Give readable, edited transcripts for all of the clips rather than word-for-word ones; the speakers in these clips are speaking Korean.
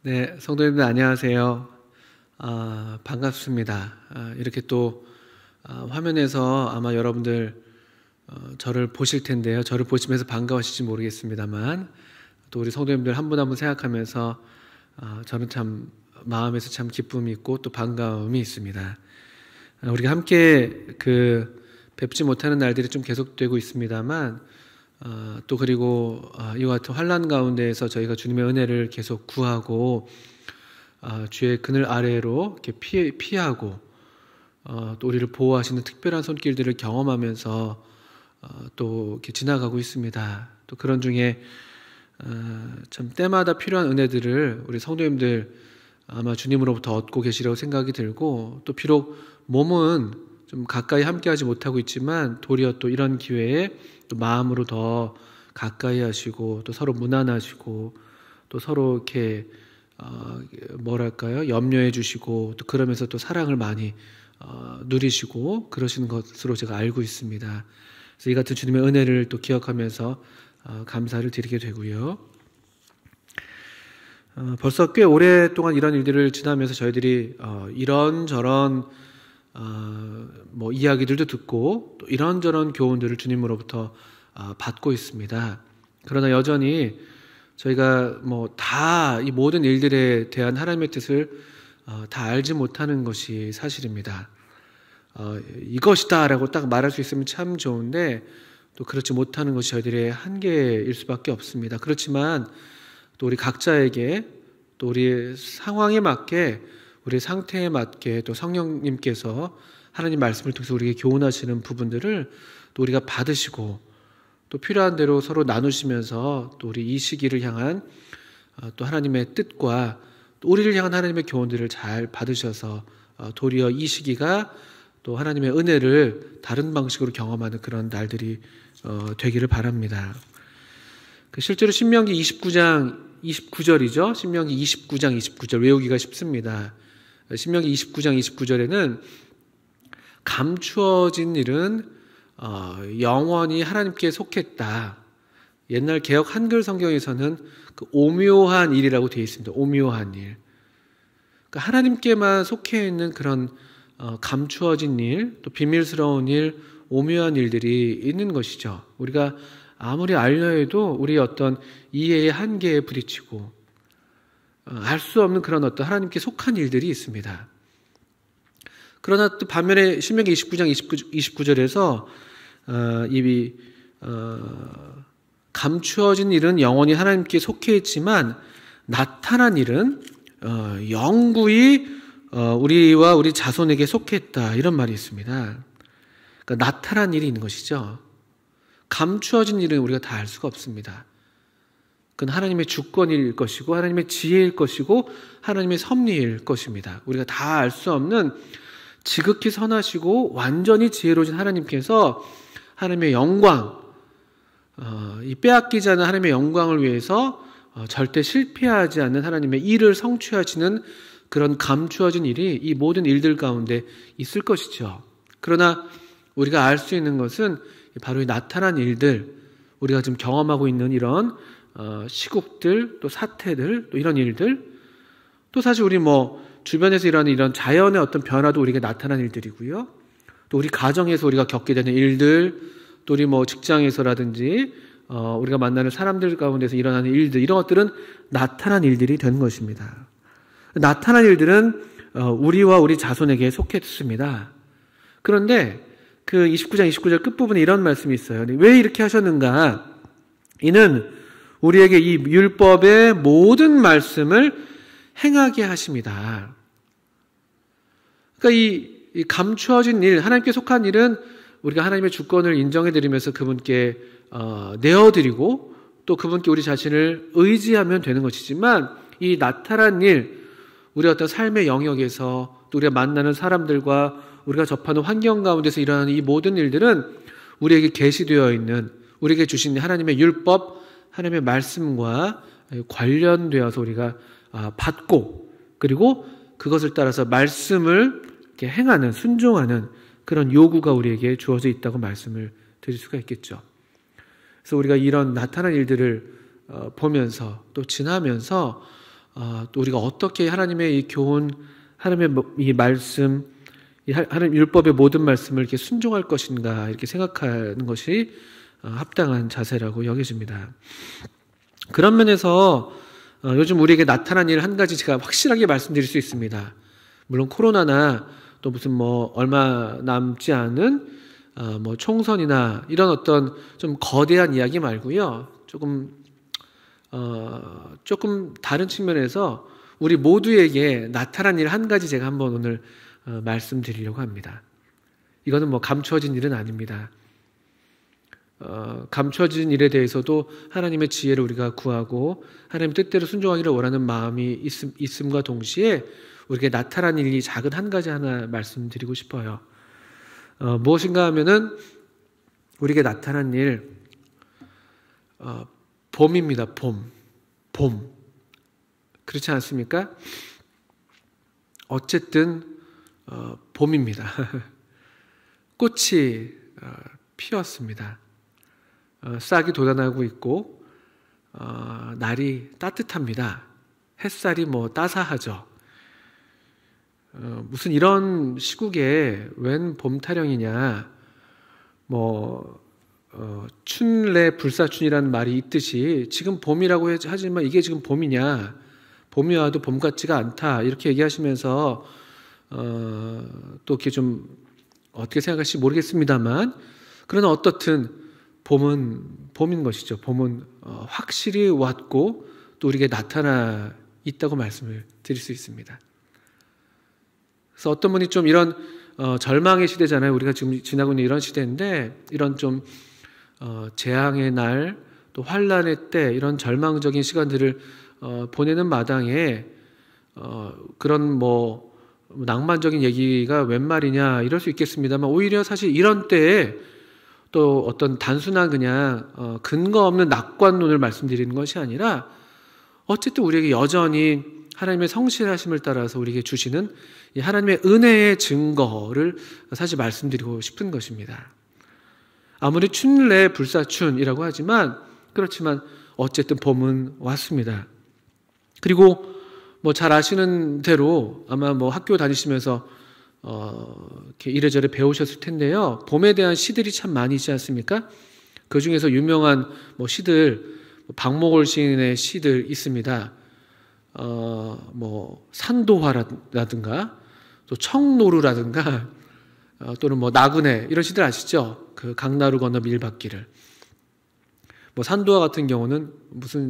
네, 성도님들 안녕하세요. 반갑습니다. 이렇게 또 화면에서 아마 여러분들 저를 보실 텐데요. 저를 보시면서 반가우실지 모르겠습니다만 또 우리 성도님들 한 분 한 분 생각하면서 저는 참 마음에서 참 기쁨이 있고 또 반가움이 있습니다. 우리가 함께 뵙지 못하는 날들이 좀 계속되고 있습니다만 또 그리고 이와 같은 환난 가운데에서 저희가 주님의 은혜를 계속 구하고 주의 그늘 아래로 이렇게 피하고 또 우리를 보호하시는 특별한 손길들을 경험하면서 또 이렇게 지나가고 있습니다. 또 그런 중에 참 때마다 필요한 은혜들을 우리 성도님들 아마 주님으로부터 얻고 계시라고 생각이 들고, 또 비록 몸은 좀 가까이 함께하지 못하고 있지만 도리어 또 이런 기회에 또 마음으로 더 가까이 하시고 또 서로 무난하시고 또 서로 이렇게 염려해 주시고 또 그러면서 또 사랑을 많이 누리시고 그러시는 것으로 제가 알고 있습니다. 그래서 이 같은 주님의 은혜를 또 기억하면서 감사를 드리게 되고요. 벌써 꽤 오랫동안 이런 일들을 지나면서 저희들이 이런저런 이야기들도 듣고 또 이런저런 교훈들을 주님으로부터 받고 있습니다. 그러나 여전히 저희가 다 이 모든 일들에 대한 하나님의 뜻을 다 알지 못하는 것이 사실입니다. 이것이다 라고 딱 말할 수 있으면 참 좋은데 또 그렇지 못하는 것이 저희들의 한계일 수밖에 없습니다. 그렇지만 또 우리 각자에게 또 우리의 상황에 맞게 우리의 상태에 맞게 또 성령님께서 하나님 말씀을 통해서 우리에게 교훈하시는 부분들을 또 우리가 받으시고 또 필요한 대로 서로 나누시면서 또 우리 이 시기를 향한 또 하나님의 뜻과 또 우리를 향한 하나님의 교훈들을 잘 받으셔서 도리어 이 시기가 또 하나님의 은혜를 다른 방식으로 경험하는 그런 날들이 되기를 바랍니다. 실제로 신명기 29장 29절이죠. 신명기 29장 29절 외우기가 쉽습니다. 신명기 29장 29절에는 감추어진 일은 영원히 하나님께 속했다. 옛날 개역 한글 성경에서는 그 오묘한 일이라고 되어 있습니다. 오묘한 일. 그러니까 하나님께만 속해 있는 그런 감추어진 일, 또 비밀스러운 일, 오묘한 일들이 있는 것이죠. 우리가 아무리 알려 해도 우리의 어떤 이해의 한계에 부딪히고 알 수 없는 그런 어떤 하나님께 속한 일들이 있습니다. 그러나 또 반면에 신명기 29장 29절에서 감추어진 일은 영원히 하나님께 속해 있지만 나타난 일은 영구히 우리와 우리 자손에게 속했다, 이런 말이 있습니다. 그러니까 나타난 일이 있는 것이죠. 감추어진 일은 우리가 다 알 수가 없습니다. 그건 하나님의 주권일 것이고 하나님의 지혜일 것이고 하나님의 섭리일 것입니다. 우리가 다 알 수 없는 지극히 선하시고 완전히 지혜로우신 하나님께서 하나님의 영광, 이 빼앗기지 않은 하나님의 영광을 위해서 절대 실패하지 않는 하나님의 일을 성취하시는 그런 감추어진 일이 이 모든 일들 가운데 있을 것이죠. 그러나 우리가 알 수 있는 것은 바로 이 나타난 일들, 우리가 지금 경험하고 있는 이런 시국들, 또 사태들, 또 이런 일들, 또 사실 우리 주변에서 일어나는 이런 자연의 어떤 변화도 우리에게 나타난 일들이고요. 또 우리 가정에서 우리가 겪게 되는 일들, 또 우리 직장에서라든지 우리가 만나는 사람들 가운데서 일어나는 일들, 이런 것들은 나타난 일들이 되는 것입니다. 나타난 일들은 우리와 우리 자손에게 속했습니다. 그런데 그 29장 29절 끝부분에 이런 말씀이 있어요. 왜 이렇게 하셨는가? 이는 우리에게 이 율법의 모든 말씀을 행하게 하십니다. 그러니까 이 감추어진 일, 하나님께 속한 일은 우리가 하나님의 주권을 인정해드리면서 그분께 내어드리고 또 그분께 우리 자신을 의지하면 되는 것이지만, 이 나타난 일, 우리 어떤 삶의 영역에서 또 우리가 만나는 사람들과 우리가 접하는 환경 가운데서 일어나는 이 모든 일들은 우리에게 계시되어 있는, 우리에게 주신 하나님의 율법, 하나님의 말씀과 관련되어서 우리가 받고, 그리고 그것을 따라서 말씀을 이렇게 행하는, 순종하는 그런 요구가 우리에게 주어져 있다고 말씀을 드릴 수가 있겠죠. 그래서 우리가 이런 나타난 일들을 보면서 또 지나면서 또 우리가 어떻게 하나님의 이 교훈, 하나님의 이 말씀, 이 하나님 율법의 모든 말씀을 이렇게 순종할 것인가 이렇게 생각하는 것이 합당한 자세라고 여겨집니다. 그런 면에서 요즘 우리에게 나타난 일 한 가지 제가 확실하게 말씀드릴 수 있습니다. 물론 코로나나 또 무슨 뭐 얼마 남지 않은 뭐 총선이나 이런 어떤 좀 거대한 이야기 말고요. 조금 다른 측면에서 우리 모두에게 나타난 일 한 가지 제가 한번 오늘 말씀드리려고 합니다. 이거는 뭐 감추어진 일은 아닙니다. 감춰진 일에 대해서도 하나님의 지혜를 우리가 구하고 하나님 뜻대로 순종하기를 원하는 마음이 있음과 동시에 우리에게 나타난 일이 작은 한 가지 하나 말씀드리고 싶어요. 무엇인가 하면은 우리에게 나타난 일, 봄입니다. 봄. 그렇지 않습니까? 어쨌든 봄입니다. 꽃이 피었습니다. 싹이 돋아나고 있고 날이 따뜻합니다. 햇살이 뭐 따사하죠. 무슨 이런 시국에 웬 봄 타령이냐, 춘래 불사춘이라는 말이 있듯이 지금 봄이라고 하지만 이게 지금 봄이냐, 봄이 와도 봄 같지가 않다 이렇게 얘기하시면서 또 이렇게 좀 어떻게 생각할지 모르겠습니다만, 그러나 어떻든 봄인 것이죠. 봄은 확실히 왔고 또 우리에게 나타나 있다고 말씀을 드릴 수 있습니다. 그래서 어떤 분이 좀 이런 절망의 시대잖아요. 우리가 지금 지나고 있는 이런 시대인데, 이런 좀 재앙의 날, 또 환란의 때, 이런 절망적인 시간들을 보내는 마당에 그런 낭만적인 얘기가 웬 말이냐 이럴 수 있겠습니다만, 오히려 사실 이런 때에 또 어떤 단순한 그냥 근거 없는 낙관론을 말씀드리는 것이 아니라, 어쨌든 우리에게 여전히 하나님의 성실하심을 따라서 우리에게 주시는 이 하나님의 은혜의 증거를 사실 말씀드리고 싶은 것입니다. 아무리 춘래 불사춘이라고 하지만, 그렇지만 어쨌든 봄은 왔습니다. 그리고 잘 아시는 대로 아마 학교 다니시면서 이렇게 이래저래 배우셨을 텐데요. 봄에 대한 시들이 참 많이 있지 않습니까? 그 중에서 유명한 시들, 박목월 시인의 시들 있습니다. 산도화라든가 또 청노루라든가 또는 나그네 이런 시들 아시죠? 그 강나루 건너 밀밭길을. 산도화 같은 경우는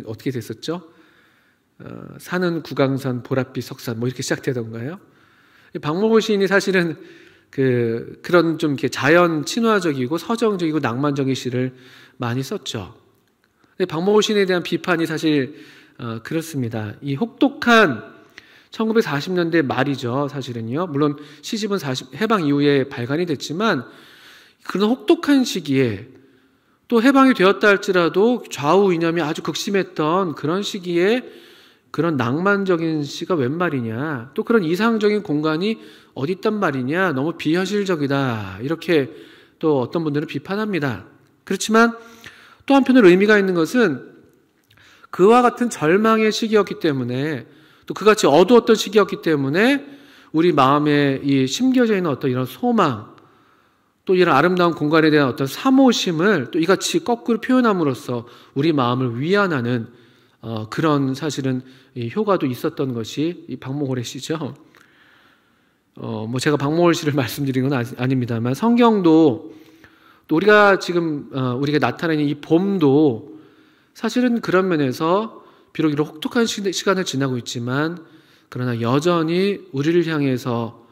어떻게 됐었죠? 산은 구강산 보랏빛 석산 이렇게 시작되던가요? 박목월 시인이 사실은 그런 좀 이렇게 자연 친화적이고 서정적이고 낭만적인 시를 많이 썼죠. 근데 박목월 시인에 대한 비판이 사실 그렇습니다. 이 혹독한 1940년대 말이죠, 사실은요. 물론 시집은 해방 이후에 발간이 됐지만, 그런 혹독한 시기에 또 해방이 되었다 할지라도 좌우 이념이 아주 극심했던 그런 시기에 그런 낭만적인 시가 웬 말이냐, 또 그런 이상적인 공간이 어디 있단 말이냐, 너무 비현실적이다 이렇게 또 어떤 분들은 비판합니다. 그렇지만 또 한편으로 의미가 있는 것은, 그와 같은 절망의 시기였기 때문에, 또 그같이 어두웠던 시기였기 때문에 우리 마음에 이 심겨져 있는 어떤 이런 소망, 또 이런 아름다운 공간에 대한 어떤 사모심을 또 이같이 거꾸로 표현함으로써 우리 마음을 위안하는 그런 사실은 이 효과도 있었던 것이 이 박목월의 시죠. 제가 박목월 시를 말씀드리는 건 아닙니다만, 성경도 또 우리가 지금 우리가 나타내는 이 봄도 사실은 그런 면에서 비록 이런 혹독한 시간을 지나고 있지만, 그러나 여전히 우리를 향해서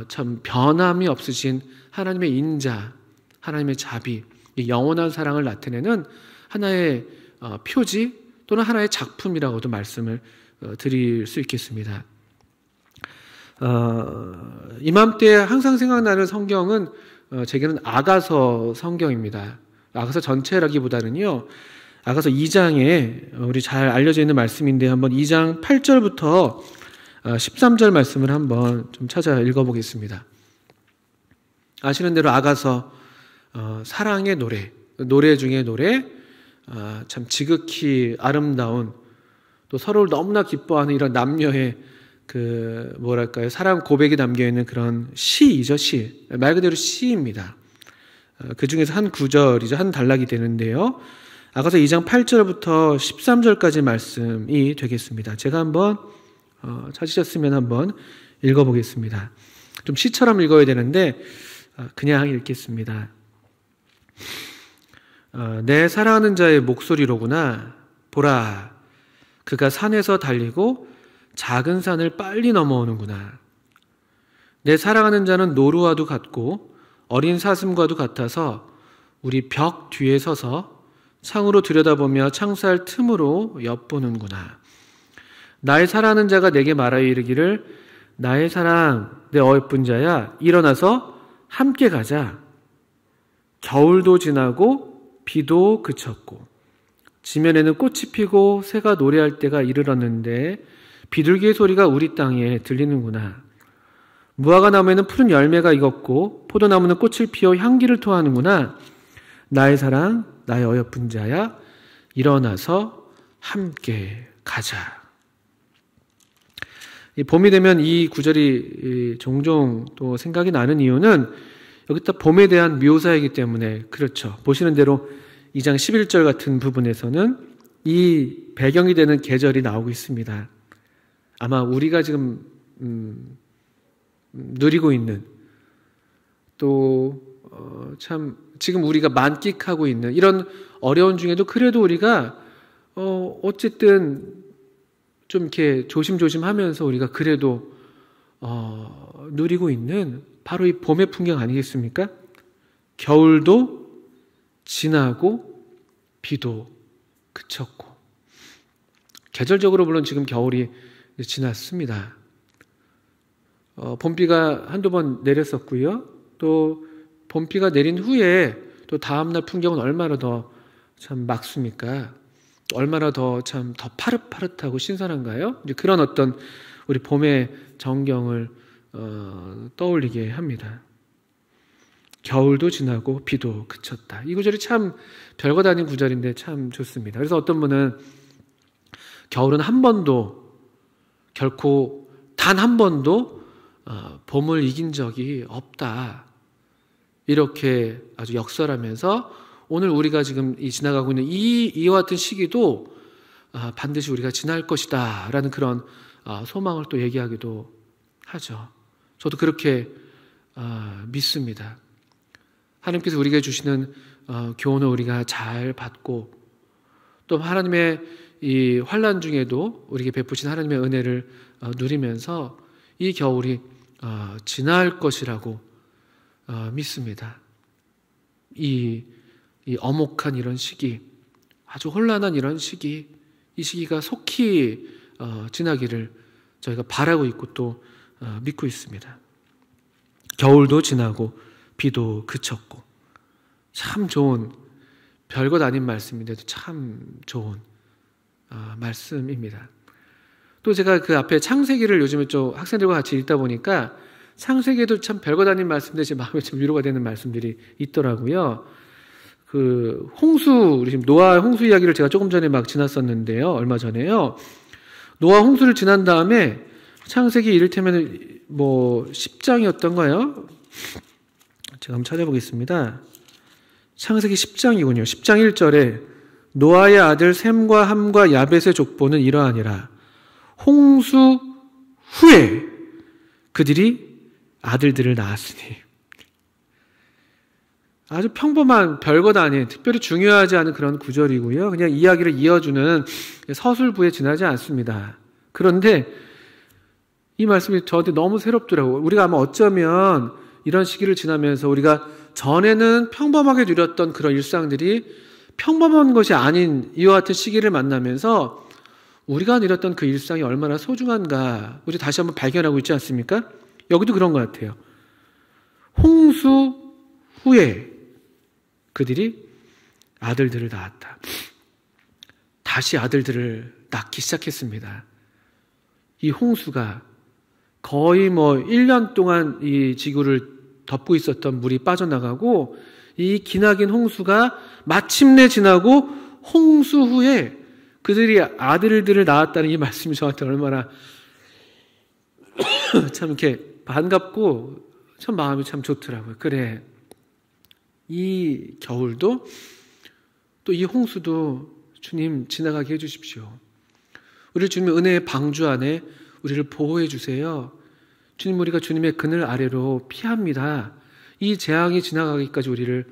참 변함이 없으신 하나님의 인자, 하나님의 자비, 이 영원한 사랑을 나타내는 하나의 표지 또는 하나의 작품이라고도 말씀을 드릴 수 있겠습니다. 이맘때 항상 생각나는 성경은 제게는 아가서 성경입니다. 아가서 전체라기보다는요, 아가서 2장에 우리 잘 알려져 있는 말씀인데, 한번 2장 8절부터 13절 말씀을 한번 좀 찾아 읽어보겠습니다. 아시는 대로 아가서 사랑의 노래 중에 노래, 참 지극히 아름다운, 또 서로를 너무나 기뻐하는 이런 남녀의 사랑 고백이 담겨있는 그런 시이죠, 시. 말 그대로 시입니다. 그 중에서 한 구절이죠. 한 단락이 되는데요. 아가서 2장 8절부터 13절까지 말씀이 되겠습니다. 제가 한번 찾으셨으면 한번 읽어보겠습니다. 좀 시처럼 읽어야 되는데 그냥 읽겠습니다. 내 사랑하는 자의 목소리로구나. 보라, 그가 산에서 달리고 작은 산을 빨리 넘어오는구나. 내 사랑하는 자는 노루와도 같고 어린 사슴과도 같아서 우리 벽 뒤에 서서 창으로 들여다보며 창살 틈으로 엿보는구나. 나의 사랑하는 자가 내게 말하여 이르기를 나의 사랑, 내 어여쁜 자야, 일어나서 함께 가자. 겨울도 지나고 비도 그쳤고 지면에는 꽃이 피고 새가 노래할 때가 이르렀는데 비둘기의 소리가 우리 땅에 들리는구나. 무화과 나무에는 푸른 열매가 익었고 포도나무는 꽃을 피워 향기를 토하는구나. 나의 사랑, 나의 어여쁜 자야, 일어나서 함께 가자. 이 봄이 되면 이 구절이 종종 또 생각이 나는 이유는 여기다 봄에 대한 묘사이기 때문에 그렇죠. 보시는 대로 2장 11절 같은 부분에서는 이 배경이 되는 계절이 나오고 있습니다. 아마 우리가 지금 누리고 있는 또 참 지금 우리가 만끽하고 있는 이런 어려운 중에도 그래도 우리가 어쨌든 좀 이렇게 조심조심하면서 우리가 그래도 누리고 있는 바로 이 봄의 풍경 아니겠습니까? 겨울도 지나고 비도 그쳤고 계절적으로 물론 지금 겨울이 지났습니다. 봄비가 한두 번 내렸었고요. 또 봄비가 내린 후에 또 다음날 풍경은 얼마나 더 참 맑습니까? 얼마나 더 참 더 파릇파릇하고 신선한가요? 이제 그런 어떤 우리 봄의 정경을 떠올리게 합니다. 겨울도 지나고 비도 그쳤다. 이 구절이 참 별것 아닌 구절인데 참 좋습니다. 그래서 어떤 분은 겨울은 한 번도 결코 단 한 번도 봄을 이긴 적이 없다. 이렇게 아주 역설하면서 오늘 우리가 지금 지나가고 있는 이와 같은 시기도 반드시 우리가 지날 것이다 라는 그런 소망을 또 얘기하기도 하죠. 저도 그렇게 믿습니다. 하나님께서 우리에게 주시는 교훈을 우리가 잘 받고 또 하나님의 이 환난 중에도 우리에게 베푸신 하나님의 은혜를 누리면서 이 겨울이 지날 것이라고 믿습니다. 이 엄혹한 이런 시기, 아주 혼란한 이런 시기, 이 시기가 속히 지나기를 저희가 바라고 있고 또 믿고 있습니다. 겨울도 지나고 비도 그쳤고 참 좋은 별것 아닌 말씀인데도 참 좋은 말씀입니다. 또 제가 그 앞에 창세기를 요즘에 좀 학생들과 같이 읽다 보니까 창세기에도 참 별것 아닌 말씀인데 제 마음에 좀 위로가 되는 말씀들이 있더라고요. 그 홍수, 우리 지금 노아 홍수 이야기를 제가 조금 전에 막 지났었는데요. 얼마 전에요. 노아 홍수를 지난 다음에 창세기 이를테면 10장이었던가요? 제가 한번 찾아보겠습니다. 창세기 10장이군요. 10장 1절에 노아의 아들 셈과 함과 야벳의 족보는 이러하니라. 홍수 후에 그들이 아들들을 낳았으니. 아주 평범한 별것 아닌 특별히 중요하지 않은 그런 구절이고요. 그냥 이야기를 이어주는 서술부에 지나지 않습니다. 그런데 이 말씀이 저한테 너무 새롭더라고요. 우리가 아마 어쩌면 이런 시기를 지나면서 우리가 전에는 평범하게 누렸던 그런 일상들이 평범한 것이 아닌 이와 같은 시기를 만나면서 우리가 누렸던 그 일상이 얼마나 소중한가 우리 다시 한번 발견하고 있지 않습니까? 여기도 그런 것 같아요. 홍수 후에 그들이 아들들을 낳았다. 다시 아들들을 낳기 시작했습니다. 이 홍수가 거의 1년 동안 이 지구를 덮고 있었던 물이 빠져나가고 이 기나긴 홍수가 마침내 지나고 홍수 후에 그들이 아들들을 낳았다는 이 말씀이 저한테 얼마나 참 이렇게 반갑고 참 마음이 참 좋더라고요. 그래, 이 겨울도 또 이 홍수도 주님 지나가게 해주십시오. 우리 주님의 은혜의 방주 안에 우리를 보호해 주세요. 주님, 우리가 주님의 그늘 아래로 피합니다. 이 재앙이 지나가기까지 우리를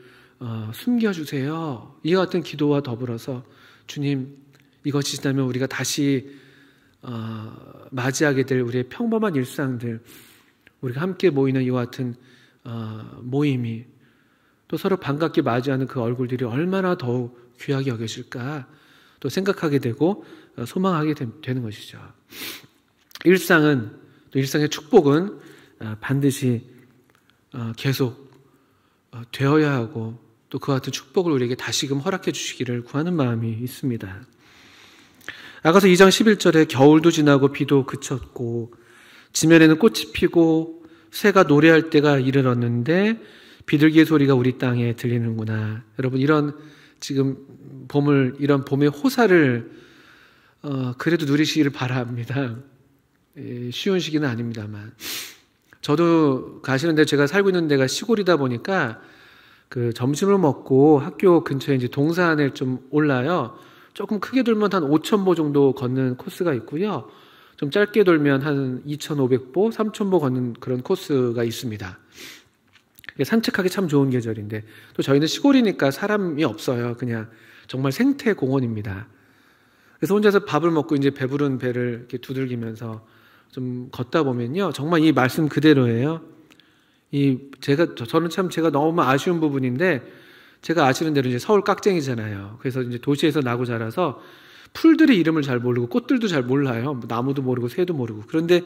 숨겨주세요. 이와 같은 기도와 더불어서 주님, 이것이 지나면 우리가 다시 맞이하게 될 우리의 평범한 일상들, 우리가 함께 모이는 이와 같은 모임이 또 서로 반갑게 맞이하는 그 얼굴들이 얼마나 더욱 귀하게 여겨질까 또 생각하게 되고 소망하게 되는 것이죠. 일상은, 또 일상의 축복은 반드시 계속 되어야 하고 또 그와 같은 축복을 우리에게 다시금 허락해 주시기를 구하는 마음이 있습니다. 아가서 2장 11절에 겨울도 지나고 비도 그쳤고 지면에는 꽃이 피고 새가 노래할 때가 이르렀는데 비둘기의 소리가 우리 땅에 들리는구나. 여러분, 이런 지금 이런 봄의 호사를 그래도 누리시기를 바랍니다. 쉬운 시기는 아닙니다만, 저도 가시는데 제가 살고 있는 데가 시골이다 보니까 그 점심을 먹고 학교 근처에 이제 동산을 좀 올라요. 조금 크게 돌면 한 5,000보 정도 걷는 코스가 있고요. 좀 짧게 돌면 한 2,500보, 3,000보 걷는 그런 코스가 있습니다. 산책하기 참 좋은 계절인데, 또 저희는 시골이니까 사람이 없어요. 그냥 정말 생태 공원입니다. 그래서 혼자서 밥을 먹고 이제 배부른 배를 이렇게 두들기면서 좀 걷다 보면요, 정말 이 말씀 그대로예요. 저는 참 제가 너무 아쉬운 부분인데, 제가 아시는 대로 이제 서울 깍쟁이잖아요. 그래서 이제 도시에서 나고 자라서 풀들의 이름을 잘 모르고 꽃들도 잘 몰라요. 나무도 모르고 새도 모르고. 그런데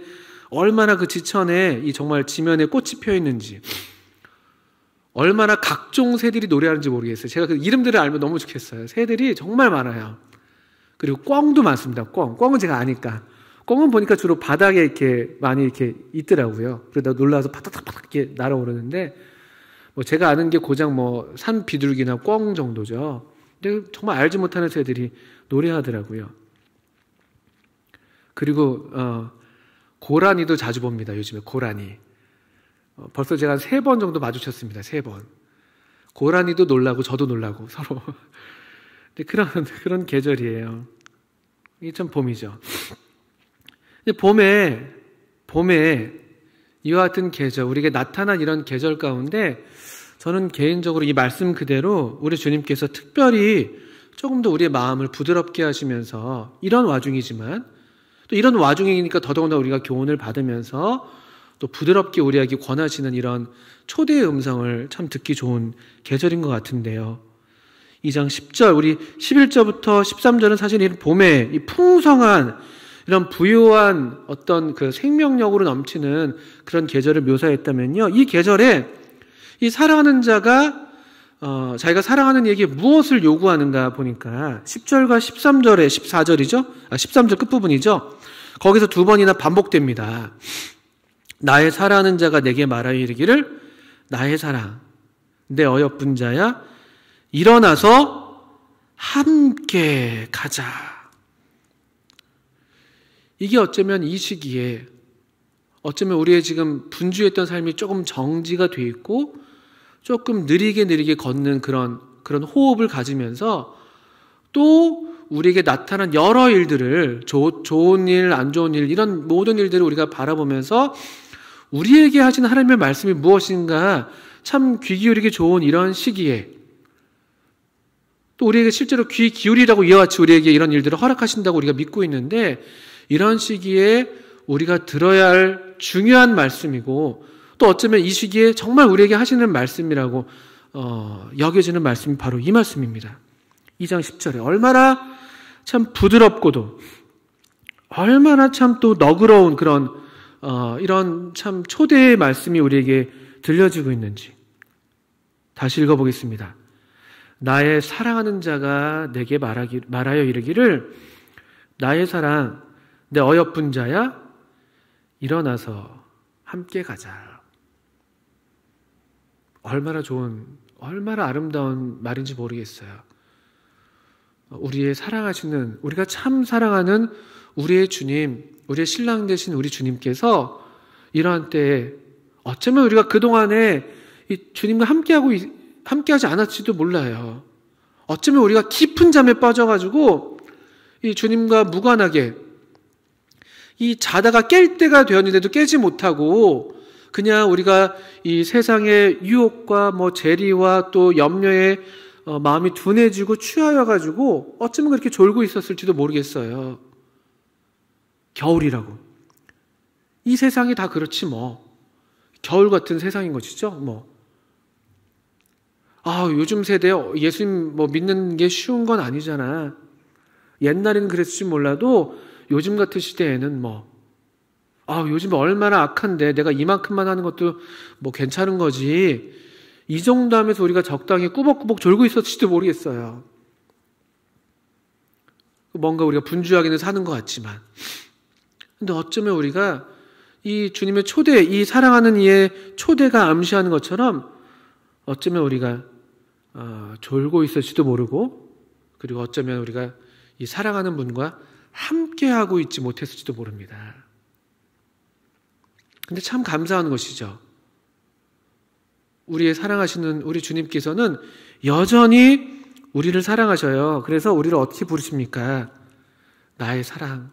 얼마나 그 지천에 이 정말 지면에 꽃이 피어 있는지, 얼마나 각종 새들이 노래하는지 모르겠어요. 제가 그 이름들을 알면 너무 좋겠어요. 새들이 정말 많아요. 그리고 꿩도 많습니다. 꿩은 제가 아니까. 꿩은 보니까 주로 바닥에 이렇게 많이 이렇게 있더라고요. 그러다 놀라서 파닥파닥 이렇게 날아오르는데, 제가 아는 게 고작 산 비둘기나 꿩 정도죠. 근데 정말 알지 못하는 새들이 노래하더라고요. 그리고 고라니도 자주 봅니다. 요즘에 고라니. 벌써 제가 한 3번 정도 마주쳤습니다. 3번. 고라니도 놀라고 저도 놀라고 서로. 근데 그런 계절이에요. 이게 참 봄이죠. 근데 봄에 이와 같은 계절, 우리에게 나타난 이런 계절 가운데 저는 개인적으로 이 말씀 그대로 우리 주님께서 특별히 조금 더 우리의 마음을 부드럽게 하시면서, 이런 와중이지만 또 이런 와중이니까 더더군다나 우리가 교훈을 받으면서 또 부드럽게 우리에게 권하시는 이런 초대의 음성을 참 듣기 좋은 계절인 것 같은데요. 2장 10절, 우리 11절부터 13절은 사실 이 봄에 이 풍성한 이런 부유한 어떤 그 생명력으로 넘치는 그런 계절을 묘사했다면요, 이 계절에 이 사랑하는 자가 자기가 사랑하는 이에게 무엇을 요구하는가 보니까 10절과 13절에 14절이죠? 13절 끝부분이죠. 거기서 2번이나 반복됩니다. 나의 사랑하는 자가 내게 말하여 이르기를, 나의 사랑, 내 어여쁜 자야, 일어나서 함께 가자. 이게 어쩌면 이 시기에, 어쩌면 우리의 지금 분주했던 삶이 조금 정지가 돼 있고 조금 느리게 걷는 그런 호흡을 가지면서 또 우리에게 나타난 여러 일들을, 좋은 일, 안 좋은 일, 이런 모든 일들을 우리가 바라보면서 우리에게 하신 하나님의 말씀이 무엇인가 참 귀 기울이기 좋은 이런 시기에, 또 우리에게 실제로 귀 기울이라고 이와 같이 우리에게 이런 일들을 허락하신다고 우리가 믿고 있는데, 이런 시기에 우리가 들어야 할 중요한 말씀이고, 또 어쩌면 이 시기에 정말 우리에게 하시는 말씀이라고 여겨지는 말씀이 바로 이 말씀입니다. 2장 10절에 얼마나 참 부드럽고도 얼마나 참 또 너그러운 그런 이런 참 초대의 말씀이 우리에게 들려지고 있는지 다시 읽어보겠습니다. 나의 사랑하는 자가 내게 말하여 이르기를, 나의 사랑, 내 어여쁜 자야, 일어나서 함께 가자. 얼마나 좋은, 얼마나 아름다운 말인지 모르겠어요. 우리의 사랑하시는, 우리가 참 사랑하는 우리의 주님, 우리의 신랑 되신 우리 주님께서 이러한 때에 어쩌면 우리가 그동안에 이 주님과 함께하지 않았지도 몰라요. 어쩌면 우리가 깊은 잠에 빠져가지고 이 주님과 무관하게 이 자다가 깰 때가 되었는데도 깨지 못하고 그냥 우리가 이 세상의 유혹과 재리와 또 염려에 마음이 둔해지고 취하여가지고 어쩌면 그렇게 졸고 있었을지도 모르겠어요. 겨울이라고. 이 세상이 다 그렇지 겨울 같은 세상인 것이죠. 요즘 세대 예수님 믿는 게 쉬운 건 아니잖아. 옛날에는 그랬을지 몰라도 요즘 같은 시대에는 요즘 얼마나 악한데 내가 이만큼만 하는 것도 괜찮은 거지. 이 정도 하면서 우리가 적당히 꾸벅꾸벅 졸고 있었을지도 모르겠어요. 뭔가 우리가 분주하게는 사는 것 같지만. 근데 어쩌면 우리가 이 주님의 초대, 이 사랑하는 이의 초대가 암시하는 것처럼 어쩌면 우리가 졸고 있을지도 모르고, 그리고 어쩌면 우리가 이 사랑하는 분과 함께하고 있지 못했을지도 모릅니다. 근데 참 감사한 것이죠. 우리의 사랑하시는 우리 주님께서는 여전히 우리를 사랑하셔요. 그래서 우리를 어떻게 부르십니까? 나의 사랑,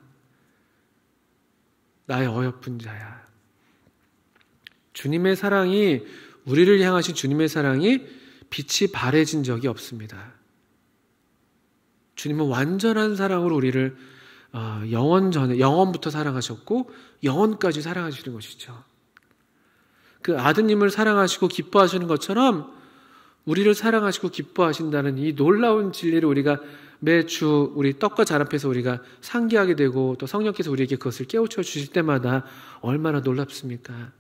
나의 어여쁜 자야. 주님의 사랑이, 우리를 향하신 주님의 사랑이 빛이 바래진 적이 없습니다. 주님은 완전한 사랑으로 우리를 영원부터 사랑하셨고 영원까지 사랑하시는 것이죠. 그 아드님을 사랑하시고 기뻐하시는 것처럼 우리를 사랑하시고 기뻐하신다는 이 놀라운 진리를 우리가 매주 우리 떡과 잔 앞에서 우리가 상기하게 되고 또 성령께서 우리에게 그것을 깨우쳐 주실 때마다 얼마나 놀랍습니까?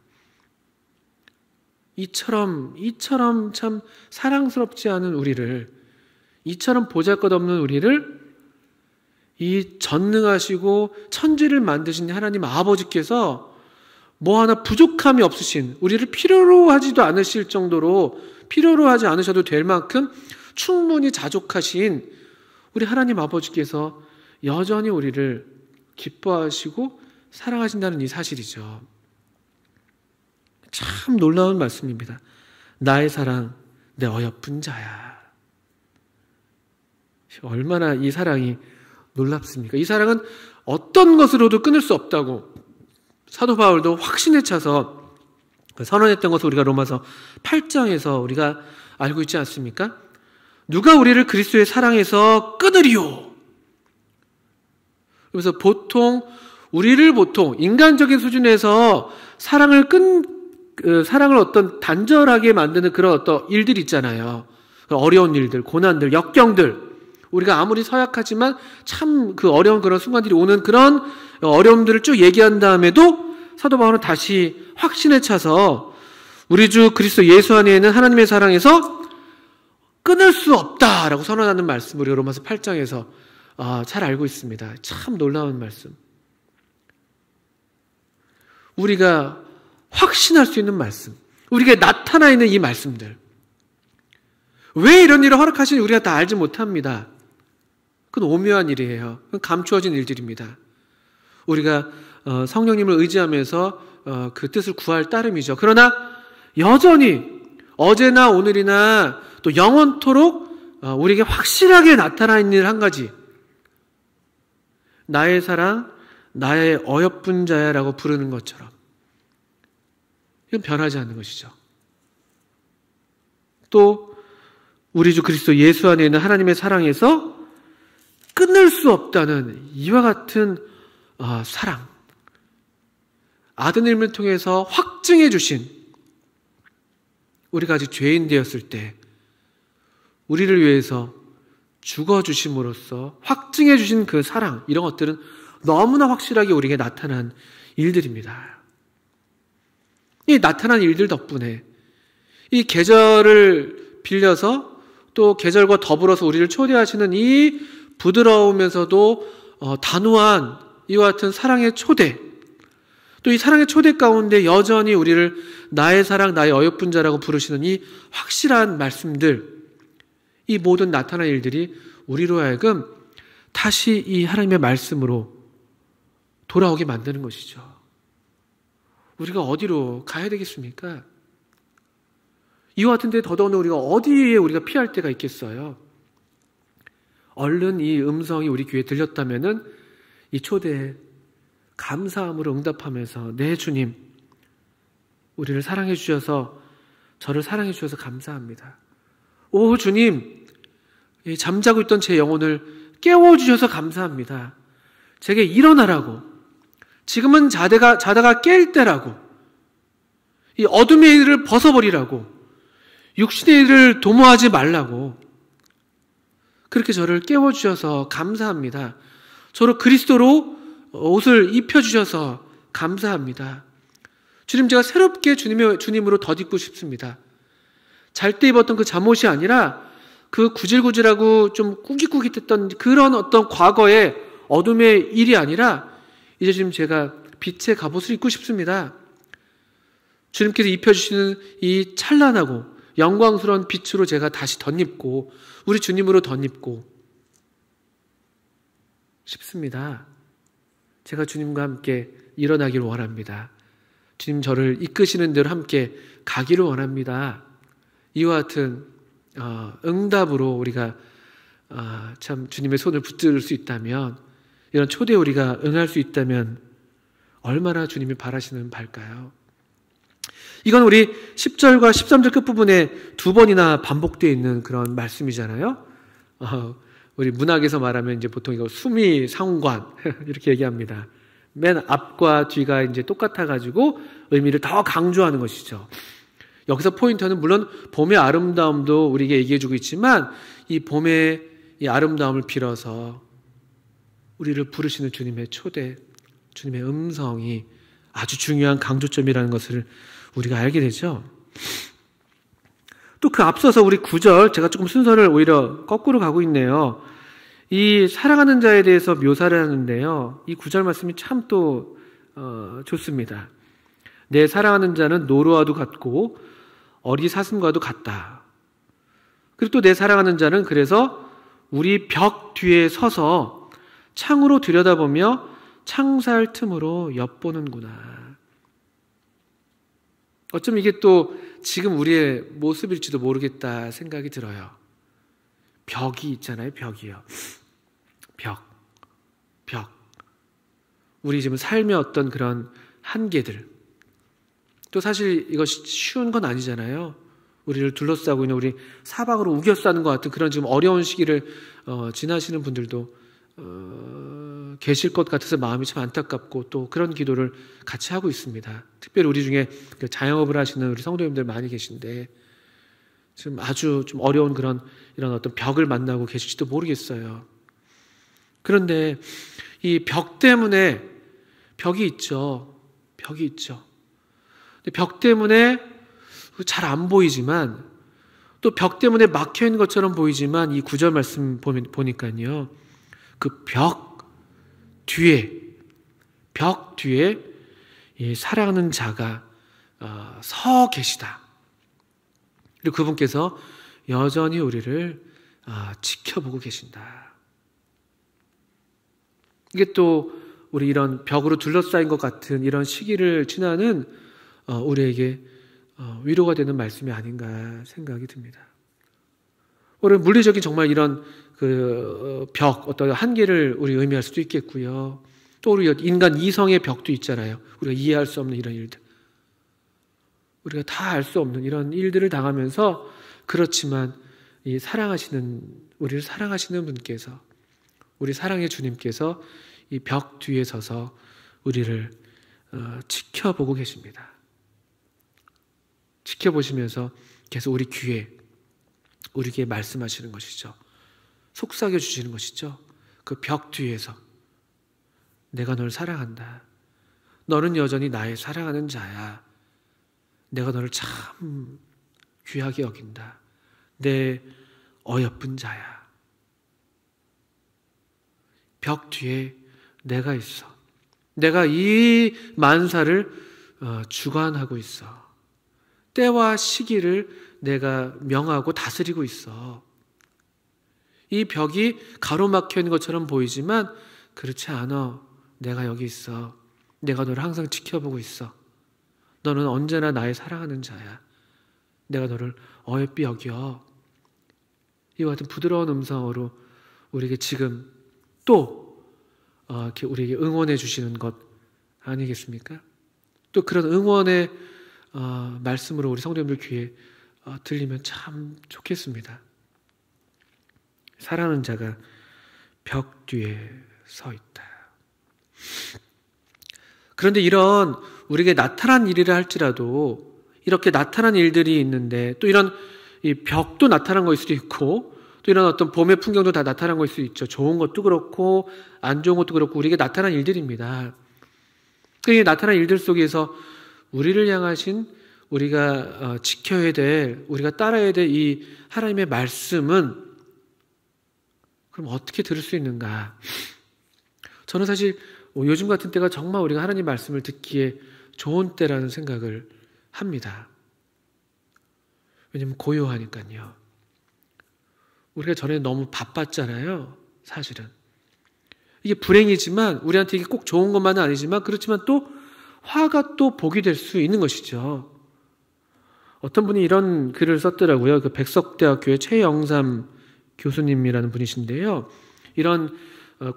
이처럼 참 사랑스럽지 않은 우리를, 이처럼 보잘것없는 우리를 이 전능하시고 천지를 만드신 하나님 아버지께서 하나 부족함이 없으신, 우리를 필요로 하지도 않으실 정도로, 필요로 하지 않으셔도 될 만큼 충분히 자족하신 우리 하나님 아버지께서 여전히 우리를 기뻐하시고 사랑하신다는 이 사실이죠. 참 놀라운 말씀입니다. 나의 사랑, 내 어여쁜 자야. 얼마나 이 사랑이 놀랍습니까? 이 사랑은 어떤 것으로도 끊을 수 없다고 사도 바울도 확신에 차서 선언했던 것을 우리가 로마서 8장에서 우리가 알고 있지 않습니까? 누가 우리를 그리스도의 사랑에서 끊으리요? 그래서 우리를 보통 인간적인 수준에서 사랑을 어떤 단절하게 만드는 그런 어떤 일들이 있잖아요. 어려운 일들, 고난들, 역경들. 우리가 아무리 서약하지만 참 그 어려운 그런 순간들이 오는 그런 어려움들을 쭉 얘기한 다음에도 사도 바울은 다시 확신에 차서 우리 주 그리스도 예수 안에 있는 하나님의 사랑에서 끊을 수 없다라고 선언하는 말씀, 우리 로마서 8장에서 잘 알고 있습니다. 참 놀라운 말씀. 우리가 확신할 수 있는 말씀, 우리에게 나타나 있는 이 말씀들, 왜 이런 일을 허락하시는지 우리가 다 알지 못합니다. 그건 오묘한 일이에요. 그건 감추어진 일들입니다. 우리가 성령님을 의지하면서 그 뜻을 구할 따름이죠. 그러나 여전히 어제나 오늘이나 또 영원토록 우리에게 확실하게 나타나 있는 일 한 가지, 나의 사랑, 나의 어여쁜 자야라고 부르는 것처럼 이건 변하지 않는 것이죠. 또 우리 주 그리스도 예수 안에 있는 하나님의 사랑에서 끊을 수 없다는 이와 같은 사랑, 아드님을 통해서 확증해 주신, 우리가 아직 죄인 되었을 때 우리를 위해서 죽어주심으로써 확증해 주신 그 사랑, 이런 것들은 너무나 확실하게 우리에게 나타난 일들입니다. 이 나타난 일들 덕분에 이 계절을 빌려서 또 계절과 더불어서 우리를 초대하시는 이 부드러우면서도 단호한 이와 같은 사랑의 초대, 또 이 사랑의 초대 가운데 여전히 우리를 나의 사랑, 나의 어여쁜 자라고 부르시는 이 확실한 말씀들, 이 모든 나타난 일들이 우리로 하여금 다시 이 하나님의 말씀으로 돌아오게 만드는 것이죠. 우리가 어디로 가야 되겠습니까? 이와 같은데 더더군다나 우리가 어디에 우리가 피할 때가 있겠어요? 얼른 이 음성이 우리 귀에 들렸다면은 이 초대에 감사함으로 응답하면서 네 주님, 우리를 사랑해 주셔서 저를 사랑해 주셔서 감사합니다. 오 주님, 잠자고 있던 제 영혼을 깨워주셔서 감사합니다. 제게 일어나라고, 지금은 자다가 깰 때라고, 이 어둠의 일을 벗어버리라고, 육신의 일을 도모하지 말라고 그렇게 저를 깨워주셔서 감사합니다. 저로 그리스도로 옷을 입혀주셔서 감사합니다. 주님, 제가 새롭게 주님으로 덧입고 싶습니다. 잘 때 입었던 그 잠옷이 아니라 그 구질구질하고 좀 꾸깃꾸깃했던 그런 어떤 과거의 어둠의 일이 아니라 이제 지금 제가 빛의 갑옷을 입고 싶습니다. 주님께서 입혀주시는 이 찬란하고 영광스러운 빛으로 제가 다시 덧입고 우리 주님으로 덧입고 싶습니다. 제가 주님과 함께 일어나기를 원합니다. 주님 저를 이끄시는 대로 함께 가기를 원합니다. 이와 같은 응답으로 우리가 참 주님의 손을 붙들 수 있다면, 이런 초대에 우리가 응할 수 있다면 얼마나 주님이 바라시는 바일까요? 이건 우리 10절과 13절 끝부분에 두 번이나 반복되어 있는 그런 말씀이잖아요. 우리 문학에서 말하면 이제 보통 이거 수미상관 이렇게 얘기합니다. 맨 앞과 뒤가 이제 똑같아가지고 의미를 더 강조하는 것이죠. 여기서 포인트는 물론 봄의 아름다움도 우리에게 얘기해주고 있지만 이 봄의 이 아름다움을 빌어서 우리를 부르시는 주님의 초대, 주님의 음성이 아주 중요한 강조점이라는 것을 우리가 알게 되죠. 또 그 앞서서 우리 9절, 제가 조금 순서를 오히려 거꾸로 가고 있네요. 이 사랑하는 자에 대해서 묘사를 하는데요. 이 9절 말씀이 참 또 좋습니다. 내 사랑하는 자는 노루와도 같고 어리 사슴과도 같다. 그리고 또 내 사랑하는 자는 그래서 우리 벽 뒤에 서서 창으로 들여다보며 창살 틈으로 엿보는구나. 어쩌면 이게 또 지금 우리의 모습일지도 모르겠다 생각이 들어요. 벽이 있잖아요. 벽이요. 벽. 우리 지금 삶의 어떤 그런 한계들. 또 사실 이것이 쉬운 건 아니잖아요. 우리를 둘러싸고 있는 우리 사방으로 우겨싸는 것 같은 그런 지금 어려운 시기를 지나시는 분들도 계실 것 같아서 마음이 참 안타깝고 또 그런 기도를 같이 하고 있습니다. 특별히 우리 중에 자영업을 하시는 우리 성도님들 많이 계신데 지금 아주 좀 어려운 이런 어떤 벽을 만나고 계실지도 모르겠어요. 그런데 이 벽 때문에 벽이 있죠. 근데 벽 때문에 잘 안 보이지만 또 벽 때문에 막혀 있는 것처럼 보이지만 이 9절 말씀 보니까요. 그 벽 뒤에 이 사랑하는 자가 서 계시다. 그리고 그분께서 여전히 우리를 지켜보고 계신다. 이게 또 우리 이런 벽으로 둘러싸인 것 같은 이런 시기를 지나는 우리에게 위로가 되는 말씀이 아닌가 생각이 듭니다. 오늘 물리적인 정말 이런 그 벽, 어떤 한계를 우리 의미할 수도 있겠고요. 또 우리 인간 이성의 벽도 있잖아요. 우리가 이해할 수 없는 이런 일들. 우리가 다 알 수 없는 이런 일들을 당하면서 그렇지만 이 우리를 사랑하시는 분께서, 우리 사랑의 주님께서 이 벽 뒤에 서서 우리를 지켜보고 계십니다. 지켜보시면서 계속 우리 귀에 우리에게 말씀하시는 것이죠. 속삭여 주시는 것이죠. 그 벽 뒤에서 내가 널 사랑한다. 너는 여전히 나의 사랑하는 자야. 내가 너를 참 귀하게 여긴다. 내 어여쁜 자야. 벽 뒤에 내가 있어. 내가 이 만사를 주관하고 있어. 때와 시기를 내가 명하고 다스리고 있어. 이 벽이 가로막혀 있는 것처럼 보이지만 그렇지 않아. 내가 여기 있어. 내가 너를 항상 지켜보고 있어. 너는 언제나 나의 사랑하는 자야. 내가 너를 어여삐 여겨. 이와 같은 부드러운 음성으로 우리에게 지금 또 이렇게 우리에게 응원해 주시는 것 아니겠습니까? 또 그런 응원의 말씀으로 우리 성도님들 귀에 들리면 참 좋겠습니다. 사랑하는 자가 벽 뒤에 서 있다. 그런데 이런 우리에게 나타난 일이라 할지라도 이렇게 나타난 일들이 있는데 또 이런 이 벽도 나타난 것일 수도 있고 또 이런 어떤 봄의 풍경도 다 나타난 것일 수 있죠. 좋은 것도 그렇고 안 좋은 것도 그렇고 우리에게 나타난 일들입니다. 그 나타난 일들 속에서 우리를 향하신 우리가 지켜야 될 우리가 따라야 될 이 하나님의 말씀은 그럼 어떻게 들을 수 있는가? 저는 사실 요즘 같은 때가 정말 우리가 하나님 말씀을 듣기에 좋은 때라는 생각을 합니다. 왜냐면 고요하니까요. 우리가 전에 너무 바빴잖아요. 사실은. 이게 불행이지만 우리한테 이게 꼭 좋은 것만은 아니지만 그렇지만 또 화가 또 복이 될 수 있는 것이죠. 어떤 분이 이런 글을 썼더라고요. 그 백석대학교의 최영삼 교수님이라는 분이신데요. 이런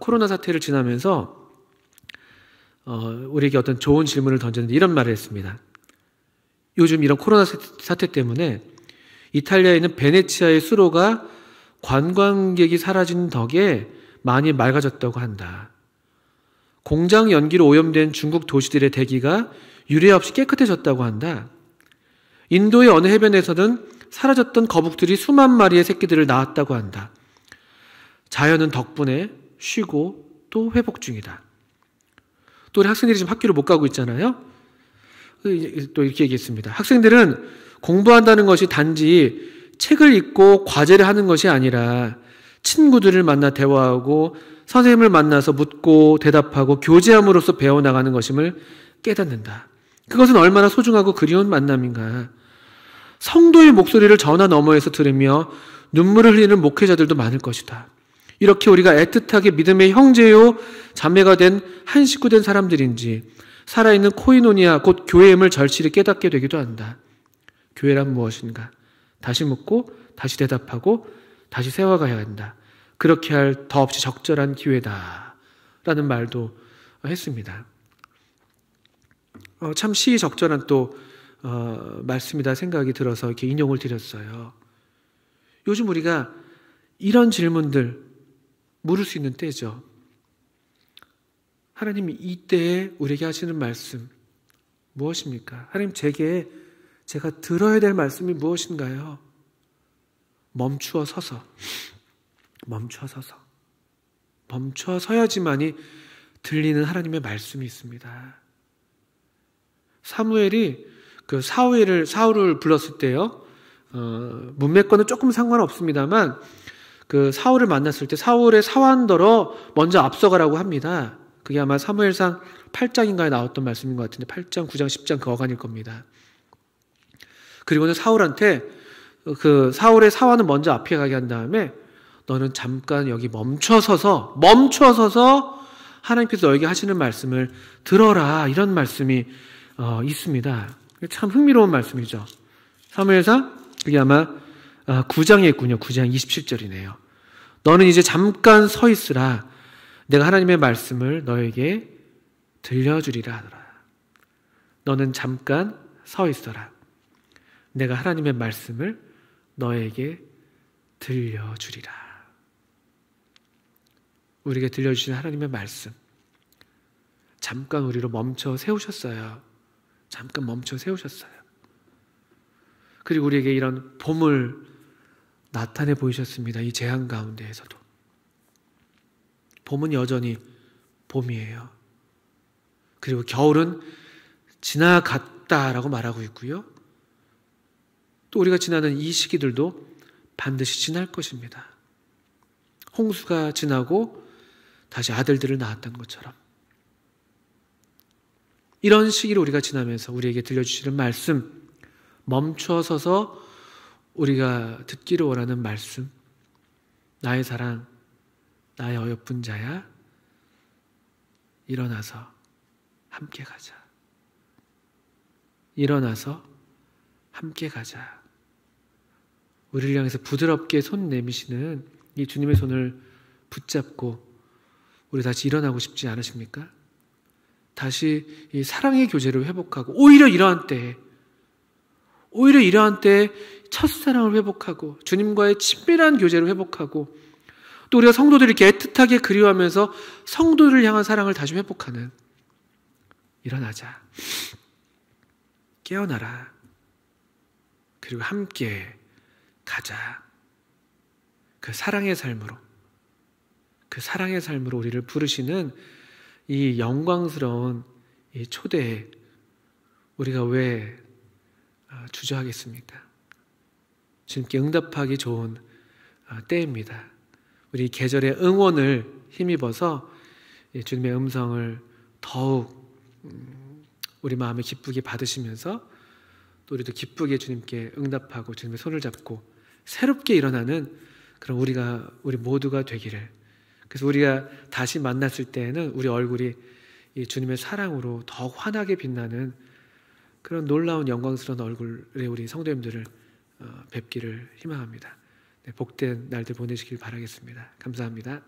코로나 사태를 지나면서 우리에게 어떤 좋은 질문을 던졌는데 이런 말을 했습니다. 요즘 이런 코로나 사태 때문에 이탈리아에 있는 베네치아의 수로가 관광객이 사라진 덕에 많이 맑아졌다고 한다. 공장 연기로 오염된 중국 도시들의 대기가 유례 없이 깨끗해졌다고 한다. 인도의 어느 해변에서는 사라졌던 거북들이 수만 마리의 새끼들을 낳았다고 한다. 자연은 덕분에 쉬고 또 회복 중이다. 또 우리 학생들이 지금 학교를 못 가고 있잖아요. 또 이렇게 얘기했습니다. 학생들은 공부한다는 것이 단지 책을 읽고 과제를 하는 것이 아니라 친구들을 만나 대화하고 선생님을 만나서 묻고 대답하고 교제함으로써 배워나가는 것임을 깨닫는다. 그것은 얼마나 소중하고 그리운 만남인가. 성도의 목소리를 전화 너머에서 들으며 눈물을 흘리는 목회자들도 많을 것이다. 이렇게 우리가 애틋하게 믿음의 형제요 자매가 된 한 식구 된 사람들인지 살아있는 코이노니아 곧 교회임을 절실히 깨닫게 되기도 한다. 교회란 무엇인가? 다시 묻고 다시 대답하고 다시 세워가야 한다. 그렇게 할 더없이 적절한 기회다 라는 말도 했습니다. 참 시의적절한 또 말씀이다 생각이 들어서 이렇게 인용을 드렸어요. 요즘 우리가 이런 질문들 물을 수 있는 때죠. 하나님이 이때에 우리에게 하시는 말씀 무엇입니까? 하나님 제가 들어야 될 말씀이 무엇인가요? 멈추어 서야지만이 들리는 하나님의 말씀이 있습니다. 사무엘이 그 사울을 불렀을 때요. 문맥과는 조금 상관없습니다만 그 사울을 만났을 때 사울의 사환더러 먼저 앞서가라고 합니다. 그게 아마 사무엘상 8장인가에 나왔던 말씀인 것 같은데 8장, 9장, 10장 그 어간일 겁니다. 그리고는 사울한테 그 사울의 사환은 먼저 앞에 가게 한 다음에 너는 잠깐 여기 멈춰서서 하나님께서 너에게 하시는 말씀을 들어라 이런 말씀이 있습니다. 참 흥미로운 말씀이죠. 사무엘상 그게 아마 9장에 있군요. 9장 27절이네요. 너는 이제 잠깐 서 있으라. 내가 하나님의 말씀을 너에게 들려주리라 하더라. 너는 잠깐 서 있어라. 내가 하나님의 말씀을 너에게 들려주리라. 우리에게 들려주신 하나님의 말씀. 잠깐 우리로 멈춰 세우셨어요. 잠깐 멈춰 세우셨어요. 그리고 우리에게 이런 봄을 나타내 보이셨습니다. 이 재앙 가운데에서도. 봄은 여전히 봄이에요. 그리고 겨울은 지나갔다라고 말하고 있고요. 또 우리가 지나는 이 시기들도 반드시 지날 것입니다. 홍수가 지나고 다시 아들들을 낳았던 것처럼. 이런 시기를 우리가 지나면서 우리에게 들려주시는 말씀, 멈춰서서 우리가 듣기를 원하는 말씀, 나의 사랑, 나의 어여쁜 자야, 일어나서 함께 가자. 일어나서 함께 가자. 우리를 향해서 부드럽게 손 내미시는 이 주님의 손을 붙잡고 우리 다시 일어나고 싶지 않으십니까? 다시 이 사랑의 교제를 회복하고 오히려 이러한 때에 첫사랑을 회복하고 주님과의 친밀한 교제를 회복하고 또 우리가 성도들을 이렇게 애틋하게 그리워하면서 성도들을 향한 사랑을 다시 회복하는, 일어나자. 깨어나라. 그리고 함께 가자. 그 사랑의 삶으로 우리를 부르시는 이 영광스러운 이 초대에 우리가 왜 주저하겠습니까? 주님께 응답하기 좋은 때입니다. 우리 계절의 응원을 힘입어서 주님의 음성을 더욱 우리 마음에 기쁘게 받으시면서 또 우리도 기쁘게 주님께 응답하고 주님의 손을 잡고 새롭게 일어나는 그런 우리 모두가 되기를. 그래서 우리가 다시 만났을 때에는 우리 얼굴이 이 주님의 사랑으로 더욱 환하게 빛나는 그런 놀라운 영광스러운 얼굴의 우리 성도님들을 뵙기를 희망합니다. 네, 복된 날들 보내시길 바라겠습니다. 감사합니다.